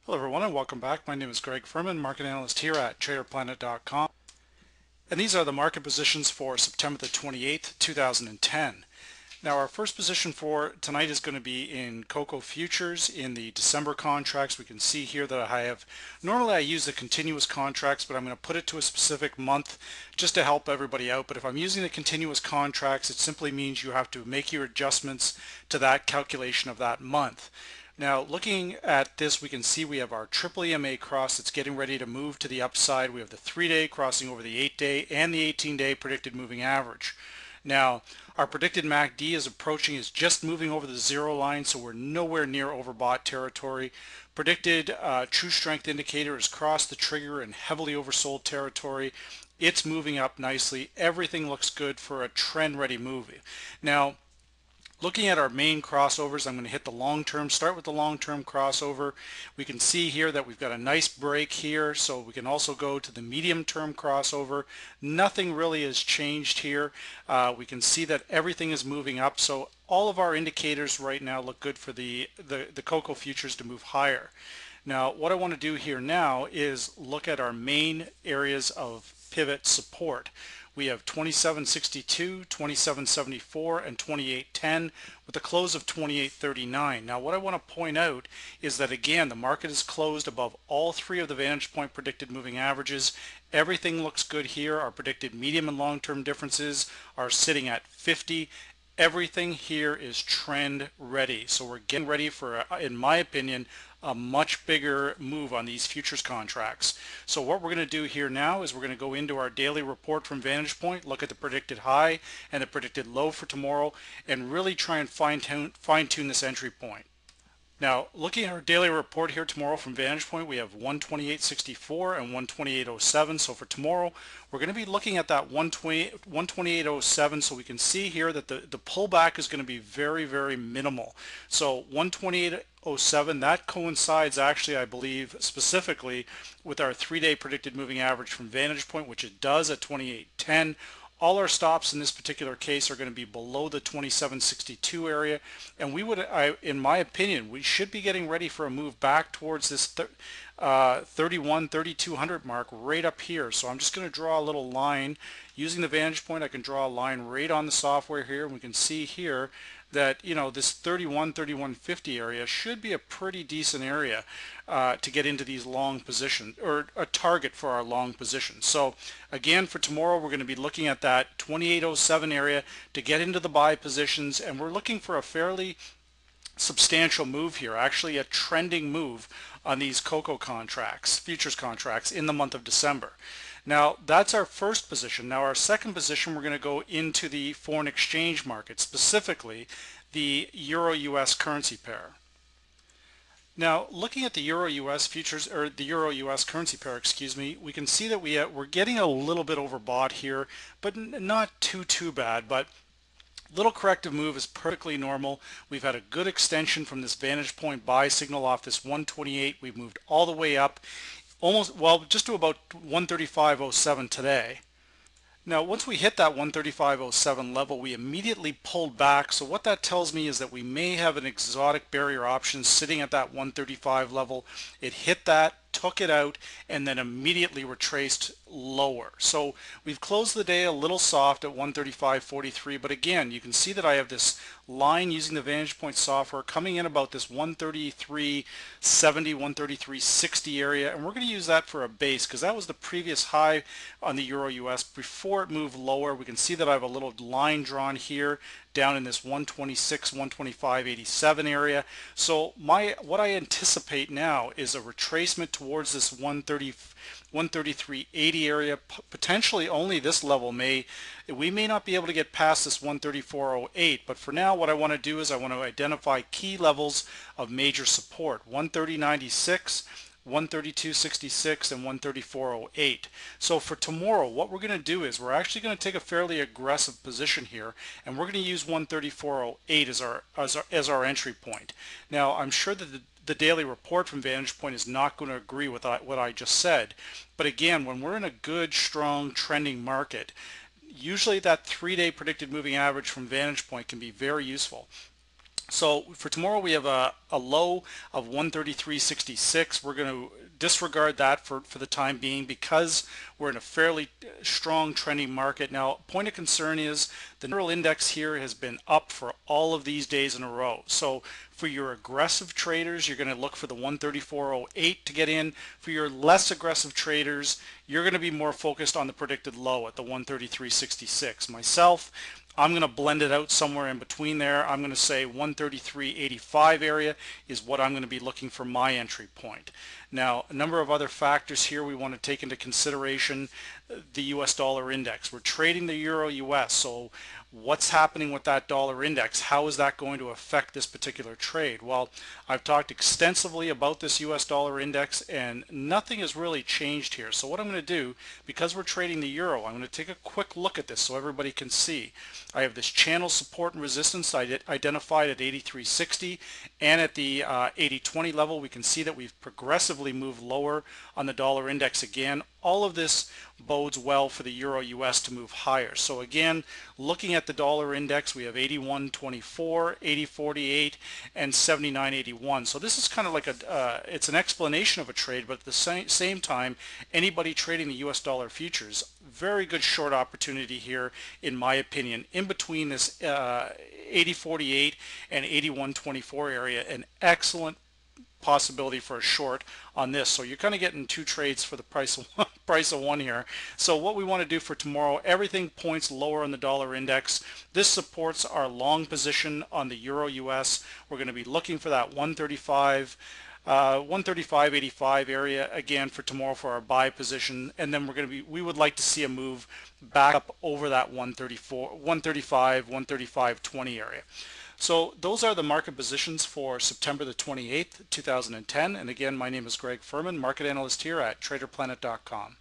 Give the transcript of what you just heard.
Hello everyone and welcome back. My name is Greg Furman, market analyst here at TraderPlanet.com. And these are the market positions for September the 28th, 2010. Now our first position for tonight is going to be in cocoa futures in the December contracts. We can see here that normally I use the continuous contracts, but I'm going to put it to a specific month just to help everybody out. But if I'm using the continuous contracts, it simply means you have to make your adjustments to that calculation of that month. Now looking at this, we can see we have our triple EMA cross that's getting ready to move to the upside. We have the 3-day crossing over the 8-day and the 18-day predicted moving average. Now our predicted MACD is just moving over the zero line, so we're nowhere near overbought territory. Predicted true strength indicator has crossed the trigger in heavily oversold territory. It's moving up nicely. Everything looks good for a trend ready move. Now looking at our main crossovers, I'm going to hit the long-term, start with the long-term crossover. We can see here that we've got a nice break here, so we can also go to the medium-term crossover. Nothing really has changed here. We can see that everything is moving up, so all of our indicators right now look good for the cocoa futures to move higher. Now what I want to do here now is look at our main areas of pivot support. We have 2762, 2774, and 2810 with a close of 2839. Now what I want to point out is that again the market is closed above all three of the Vantage Point predicted moving averages. Everything looks good here. Our predicted medium and long-term differences are sitting at 50. Everything here is trend ready. So we're getting ready for, in my opinion, a much bigger move on these futures contracts. So what we're going to do here now is we're going to go into our daily report from Vantage Point, look at the predicted high and the predicted low for tomorrow, and really try and fine-tune this entry point. Now looking at our daily report here tomorrow from Vantage Point, we have 128.64 and 128.07. So for tomorrow we're going to be looking at that 128.07, so we can see here that the pullback is going to be very minimal. So 128.07, that coincides actually, I believe, specifically with our 3-day predicted moving average from Vantage Point, which it does at 28.10. All our stops in this particular case are going to be below the 2762 area, and in my opinion, we should be getting ready for a move back towards this 3200 mark right up here. So I'm just going to draw a little line using the Vantage Point. I can draw a line right on the software here, and we can see here that this 3150 area should be a pretty decent area to get into these long positions, or a target for our long positions. So again, for tomorrow we're going to be looking at that 2807 area to get into the buy positions, and we're looking for a fairly substantial move here, actually a trending move on these cocoa contracts, futures contracts, in the month of December. Now that's our first position. Now our second position, we're going to go into the foreign exchange market, specifically the Euro-US currency pair. Now looking at the Euro-US futures, or the Euro-US currency pair, excuse me, we can see that we're getting a little bit overbought here, but not too bad. But little corrective move is perfectly normal. We've had a good extension from this Vantage Point buy signal off this 128. We've moved all the way up, just to about 135.07 today. Now once we hit that 135.07 level, we immediately pulled back. So what that tells me is that we may have an exotic barrier option sitting at that 135 level. It hit that, took it out, and then immediately retraced lower. So we've closed the day a little soft at 135.43, but again, you can see that I have this line using the Vantage Point software coming in about this 133.70, 133.60 area, and we're going to use that for a base because that was the previous high on the Euro-US before it moved lower. We can see that I have a little line drawn here down in this 126, 125.87 area. So what I anticipate now is a retracement towards this 133.80 area. Potentially only this level we may not be able to get past this 134.08, but for now what I want to do is I want to identify key levels of major support: 130.96, 132.66, and 134.08. So for tomorrow, what we're going to do is we're actually going to take a fairly aggressive position here, and we're going to use 134.08 as our entry point. Now I'm sure that the daily report from Vantage Point is not going to agree with what I just said, but again, when we're in a good, strong, trending market, usually that 3-day predicted moving average from Vantage Point can be very useful. So for tomorrow we have a low of 133.66. We're going to disregard that for the time being because we're in a fairly strong trending market. Now, point of concern is the neural index here has been up for all of these days in a row. So for your aggressive traders, you're going to look for the 134.08 to get in. For your less aggressive traders, you're going to be more focused on the predicted low at the 133.66. Myself, I'm going to blend it out somewhere in between there. I'm going to say 133.85 area is what I'm going to be looking for my entry point. Now, a number of other factors here we want to take into consideration. The US dollar index. We're trading the euro US, so what's happening with that dollar index? How is that going to affect this particular trade? Well, I've talked extensively about this US dollar index and nothing has really changed here. So what I'm going to do, because we're trading the euro, I'm going to take a quick look at this so everybody can see. I have this channel support and resistance identified at 83.60 and at the 80.20 level. We can see that we've progressively moved lower on the dollar index again. All of this bodes well for the euro US to move higher. So again, looking at the dollar index, we have 81.24, 80.48, and 79.81. So this is kind of like it's an explanation of a trade, but at the same time, anybody trading the US dollar futures, very good short opportunity here, in my opinion, in between this 80.48 and 81.24 area, an excellent possibility for a short on this. So you're kind of getting two trades for the price of one here. So what we want to do for tomorrow, everything points lower on the dollar index. This supports our long position on the euro US. We're going to be looking for that 135 135.85 area again for tomorrow for our buy position, and then we would like to see a move back up over that 135 135.20 area. So those are the market positions for September the 28th, 2010. And again, my name is Greg Furman, market analyst here at TraderPlanet.com.